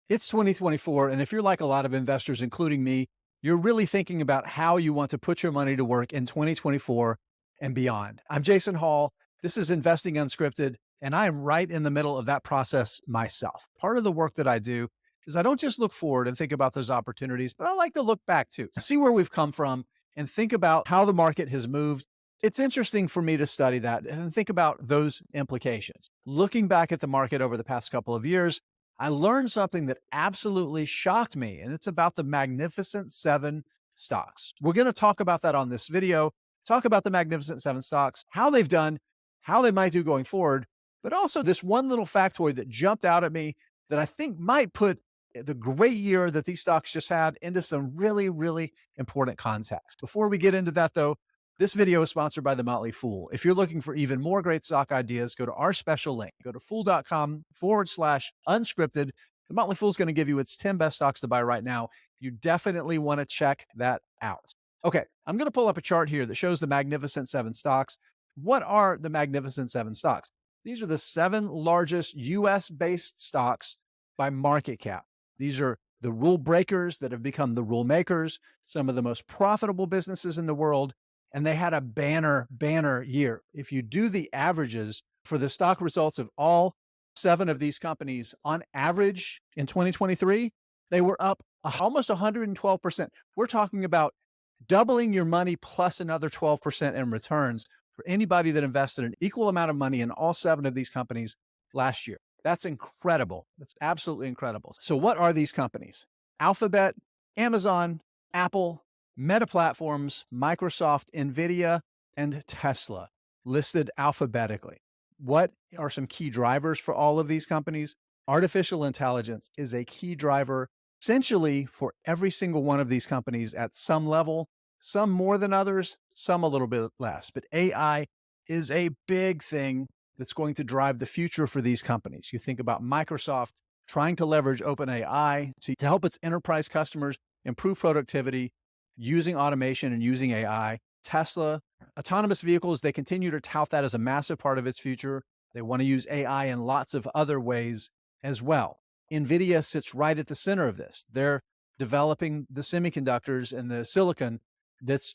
It's 2024, and if you're like a lot of investors, including me, you're really thinking about how you want to put your money to work in 2024 and beyond. I'm Jason Hall. This is Investing Unscripted, and I am right in the middle of that process myself. Part of the work that I do is I don't just look forward and think about those opportunities, but I like to look back too, see where we've come from and think about how the market has moved. It's interesting for me to study that and think about those implications. Looking back at the market over the past couple of years, I learned something that absolutely shocked me, and it's about the Magnificent Seven stocks. We're going to talk about that on this video, talk about the Magnificent Seven stocks, how they've done, how they might do going forward, but also this one little factoid that jumped out at me that I think might put the great year that these stocks just had into some really, really important context. Before we get into that, though, this video is sponsored by The Motley Fool. If you're looking for even more great stock ideas, go to our special link. Go to fool.com/unscripted. The Motley Fool is going to give you its 10 best stocks to buy right now. You definitely want to check that out. Okay, I'm going to pull up a chart here that shows the Magnificent Seven stocks. What are the Magnificent Seven stocks? These are the seven largest US based stocks by market cap. These are the rule breakers that have become the rule makers, some of the most profitable businesses in the world, and they had a banner year. If you do the averages for the stock results of all seven of these companies on average in 2023, they were up almost 112%. We're talking about doubling your money plus another 12% in returns for anybody that invested an equal amount of money in all seven of these companies last year. That's incredible. That's absolutely incredible. So, what are these companies? Alphabet, Amazon, Apple, Meta Platforms, Microsoft, NVIDIA, and Tesla listed alphabetically. What are some key drivers for all of these companies? Artificial intelligence is a key driver essentially for every single one of these companies at some level, some more than others, some a little bit less. But AI is a big thing that's going to drive the future for these companies. You think about Microsoft trying to leverage OpenAI to help its enterprise customers improve productivity using automation and using AI. Tesla, autonomous vehicles, they continue to tout that as a massive part of its future. They want to use AI in lots of other ways as well. NVIDIA sits right at the center of this. They're developing the semiconductors and the silicon that's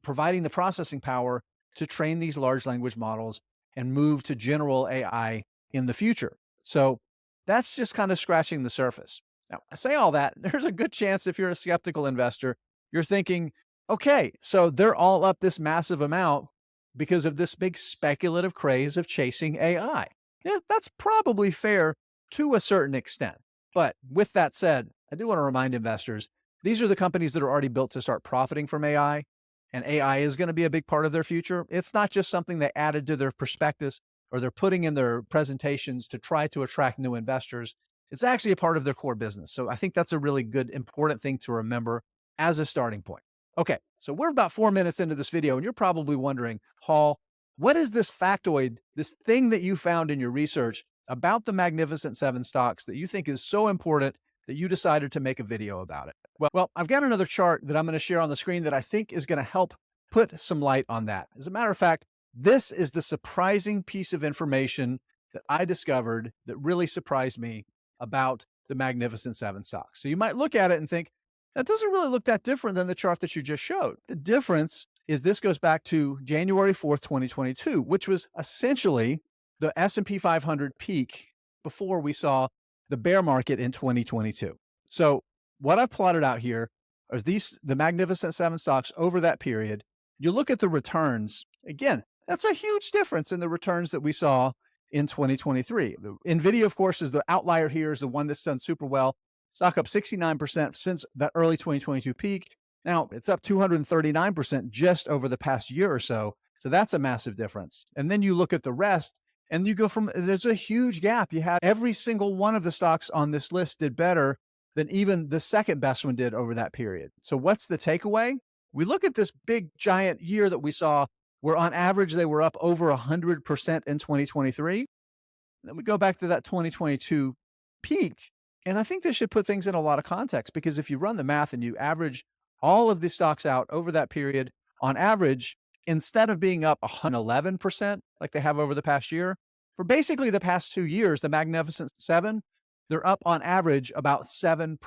providing the processing power to train these large language models and move to general AI in the future. So that's just kind of scratching the surface. Now, I say all that, there's a good chance if you're a skeptical investor, you're thinking, okay, so they're all up this massive amount because of this big speculative craze of chasing AI. Yeah, that's probably fair to a certain extent. But with that said, I do want to remind investors, these are the companies that are already built to start profiting from AI, and AI is going to be a big part of their future. It's not just something they added to their prospectus or they're putting in their presentations to try to attract new investors. It's actually a part of their core business. So I think that's a really good, important thing to remember as a starting point. Okay, so we're about 4 minutes into this video, and you're probably wondering, Hall, what is this factoid, this thing that you found in your research about the Magnificent Seven stocks that you think is so important that you decided to make a video about it? Well, I've got another chart that I'm going to share on the screen that I think is going to help put some light on that. As a matter of fact, this is the surprising piece of information that I discovered that really surprised me about the Magnificent Seven stocks. So you might look at it and think, that doesn't really look that different than the chart that you just showed. The difference is this goes back to January 4th, 2022, which was essentially the S&P 500 peak before we saw the bear market in 2022. So what I've plotted out here is the Magnificent Seven stocks over that period. You look at the returns, again, that's a huge difference in the returns that we saw in 2023. The NVIDIA, of course, is the outlier here, is the one that's done super well. Stock up 69% since that early 2022 peak. Now it's up 239% just over the past year or so. So that's a massive difference. And then you look at the rest and you go there's a huge gap. You had every single one of the stocks on this list did better than even the second best one did over that period. So what's the takeaway? We look at this big giant year that we saw where on average they were up over 100% in 2023. Then we go back to that 2022 peak. And I think this should put things in a lot of context, because if you run the math and you average all of these stocks out over that period, on average, instead of being up 111% like they have over the past year, for basically the past 2 years, the Magnificent Seven they're up on average about 7%.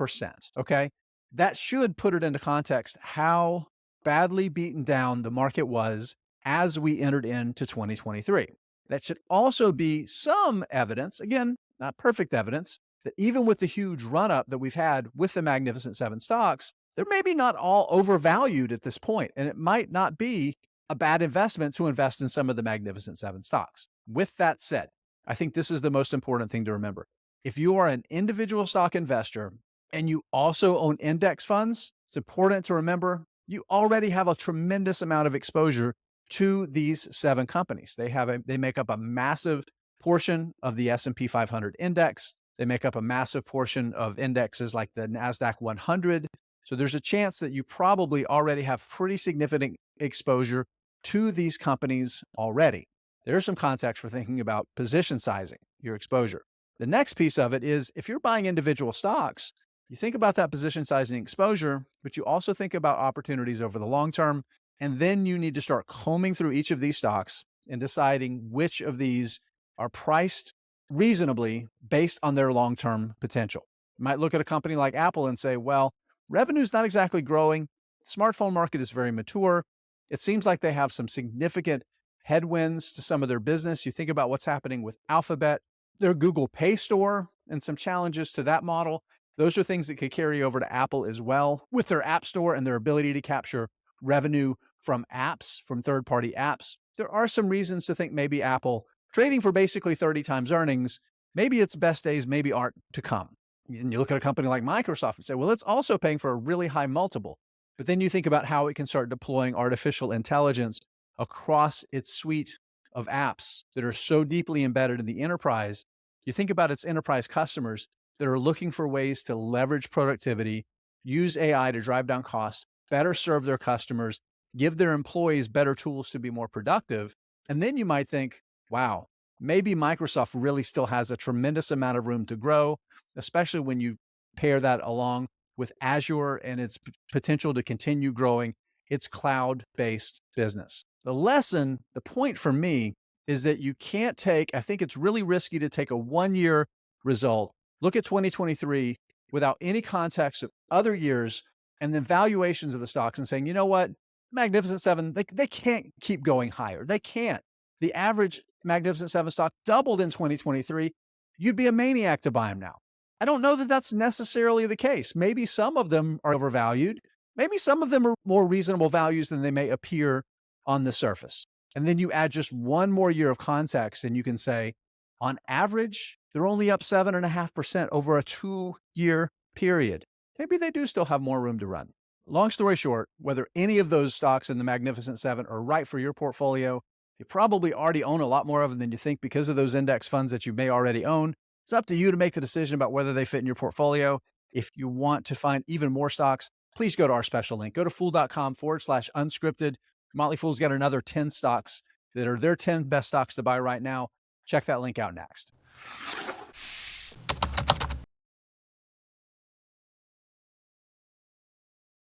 Okay. That should put it into context how badly beaten down the market was as we entered into 2023. That should also be some evidence, again, not perfect evidence, that even with the huge run up that we've had with the Magnificent Seven stocks, they're maybe not all overvalued at this point, and it might not be a bad investment to invest in some of the Magnificent Seven stocks. With that said, I think this is the most important thing to remember. If you are an individual stock investor and you also own index funds, it's important to remember you already have a tremendous amount of exposure to these seven companies. They make up a massive portion of the S&P 500 index. They make up a massive portion of indexes like the Nasdaq 100. So there's a chance that you probably already have pretty significant exposure to these companies already. There's some context for thinking about position sizing your exposure. The next piece of it is if you're buying individual stocks, you think about that position sizing exposure, but you also think about opportunities over the long term. And then you need to start combing through each of these stocks and deciding which of these are priced reasonably based on their long term potential. You might look at a company like Apple and say, well, revenue's not exactly growing. The smartphone market is very mature. It seems like they have some significant headwinds to some of their business. You think about what's happening with Alphabet, their Google Pay Store, and some challenges to that model. Those are things that could carry over to Apple as well with their App Store and their ability to capture revenue from apps, from third-party apps. There are some reasons to think maybe Apple, trading for basically 30 times earnings, maybe its best days maybe aren't to come. And you look at a company like Microsoft and say, well, it's also paying for a really high multiple. But then you think about how it can start deploying artificial intelligence across its suite of apps that are so deeply embedded in the enterprise. You think about its enterprise customers that are looking for ways to leverage productivity, use AI to drive down costs, better serve their customers, give their employees better tools to be more productive. And then you might think, wow, maybe Microsoft really still has a tremendous amount of room to grow, especially when you pair that along with Azure and its potential to continue growing its cloud-based business. The point for me is that you can't I think it's really risky to take a one-year result, look at 2023 without any context of other years, and then valuations of the stocks and saying, you know what, Magnificent Seven, they can't keep going higher. They can't. The average Magnificent Seven stock doubled in 2023. You'd be a maniac to buy them now. I don't know that that's necessarily the case. Maybe some of them are overvalued. Maybe some of them are more reasonable values than they may appear on the surface. And then you add just one more year of context and you can say, on average, they're only up 7.5% over a 2-year period. Maybe they do still have more room to run. Long story short, whether any of those stocks in the Magnificent Seven are right for your portfolio, you probably already own a lot more of them than you think because of those index funds that you may already own. It's up to you to make the decision about whether they fit in your portfolio. If you want to find even more stocks, please go to our special link. Go to fool.com/unscripted. Motley Fool's got another 10 stocks that are their 10 best stocks to buy right now. Check that link out next.